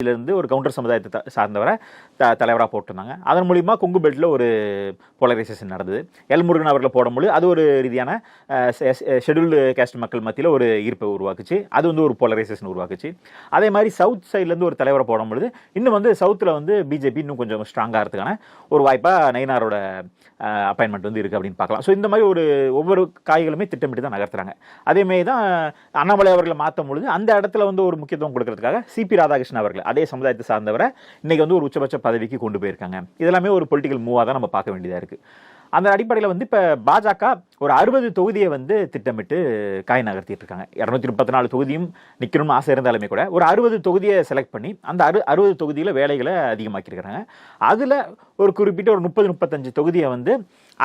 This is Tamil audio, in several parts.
இருந்து ஒரு கவுண்டர் சமுதாயத்தை சார்ந்தவரை தலைவராக போட்டிருந்தாங்க. அதன் மூலிமா கொங்கு பெல்ட்டில் ஒரு போலரைசேஷன் நடந்தது. எல் முருகன் அவர்களை போடும்பொழுது அது ஒரு ரீதியான ஷெட்யூல்டு கேஸ்ட் மக்கள் மத்தியில் ஒரு ஈர்ப்பை உருவாக்குச்சு. அது வந்து ஒரு போலரைசேஷன் உருவாக்குச்சு. அதே மாதிரி சவுத் சைட்லேருந்து ஒரு தலைவரை போடும்பொழுது இன்னும் வந்து சவுத்தில் வந்து பிஜேபி இன்னும் கொஞ்சம் ஸ்ட்ராங்காக இருக்கிறதுக்கான ஒரு வாய்ப்பாக நயினாரோட அப்பாயின்மெண்ட் வந்து இருக்குது அப்படின்னு பார்க்கலாம். ஸோ இந்த மாதிரி ஒவ்வொரு காய்களுமே திட்டமிட்டு தான் நகர்த்துறாங்க. அதேமாரி தான் அண்ணாமலை அவர்களை மாற்றும் பொழுது அந்த இடத்துல வந்து ஒரு முக்கியத்துவம் கொடுக்கறதுக்காக சிபி ராதாகிருஷ்ணன் அவர்கள் அதே சமுதாயத்தை சார்ந்தவரை இன்னைக்கு வந்து ஒரு உச்சபட்ச பதவிக்கு கொண்டு போயிருக்காங்க. இதெல்லாமே ஒரு பொலிட்டிக்கல் மூவாக தான் நம்ம பார்க்க வேண்டியதாக இருக்குது. அந்த அடிப்படையில் வந்து இப்போ பாஜக ஒரு 60 தொகுதியை வந்து திட்டமிட்டு காய் நகர்த்திட்டு இருக்காங்க. 234 தொகுதியும் நிற்கணும்னு ஆசை இருந்தாலுமே கூட ஒரு 60 தொகுதியை செலக்ட் பண்ணி அந்த 60 தொகுதியில் வேலைகளை அதிகமாக்கியிருக்கிறாங்க. அதில் ஒரு குறிப்பிட்ட ஒரு 30-35 தொகுதியை வந்து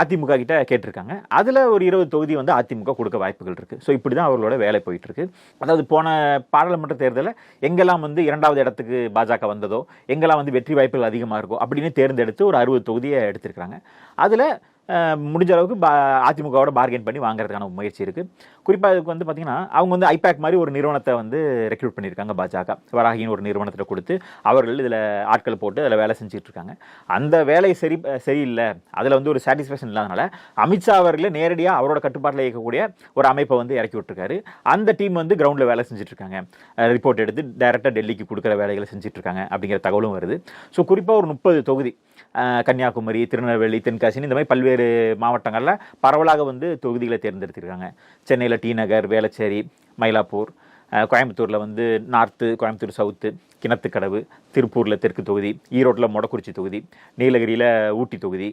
அதிமுக கிட்ட கேட்டிருக்காங்க. அதில் ஒரு 20 தொகுதி வந்து அதிமுக கொடுக்க வாய்ப்புகள் இருக்குது. ஸோ இப்படி தான் அவர்களோட வேலை போயிட்டு இருக்கு. அதாவது போன பாராளுமன்ற தேர்தலில் எங்கெல்லாம் வந்து 2வது இடத்துக்கு பாஜக வந்ததோ, எங்கெல்லாம் வந்து வெற்றி வாய்ப்புகள் அதிகமாக இருக்கோ அப்படின்னு தேர்ந்தெடுத்து ஒரு 60 தொகுதியை எடுத்திருக்கிறாங்க. அதில் முடிஞ்ச அளவுக்கு அதிமுகவோட பார்கெயின் பண்ணி வாங்குறதுக்கான முயற்சி இருக்குது. குறிப்பாக இதுக்கு வந்து பார்த்தீங்கன்னா அவங்க வந்து ஐபேக் மாதிரி ஒரு நிறுவனத்தை வந்து ரெக்ரூட் பண்ணியிருக்காங்க. பாஜக வராகின்னு ஒரு நிறுவனத்தை கொடுத்து அவர்கள் இதில் ஆட்கள் போட்டு அதில் வேலை செஞ்சுட்டு இருக்காங்க. அந்த வேலை சரியில்லை, அதில் வந்து ஒரு சாட்டிஸ்ஃபேக்ஷன் இல்லாதனால அமித்ஷா அவர்களே நேரடியாக அவரோட கட்டுப்பாட்டில் இயக்கக்கூடிய ஒரு அமைப்பை வந்து இறக்கி விட்டுருக்காரு. அந்த டீம் வந்து கிரவுண்டில் வேலை செஞ்சுட்டு இருக்காங்க. ரிப்போர்ட் எடுத்து டைரெக்டாக டெல்லிக்கு கொடுக்குற வேலைகளை செஞ்சுட்டு இருக்காங்க அப்படிங்கிற தகவலும் வருது. ஸோ குறிப்பாக ஒரு 30 தொகுதி கன்னியாகுமரி, திருநெல்வேலி, தென்காசின்னு இந்த மாதிரி பல்வேறு மாவட்டங்களில் பரவலாக வந்து தொகுதிகளை தேர்ந்தெடுத்திருக்காங்க. சென்னையில் டி நகர், வேளச்சேரி, மயிலாப்பூர், கோயம்புத்தூரில் வந்து நார்த்து, கோயம்புத்தூர் சவுத்து, கிணத்துக்கடவு, திருப்பூரில் தெற்கு தொகுதி, ஈரோட்டில் மொடக்குறிச்சி தொகுதி, நீலகிரியில் ஊட்டி தொகுதி,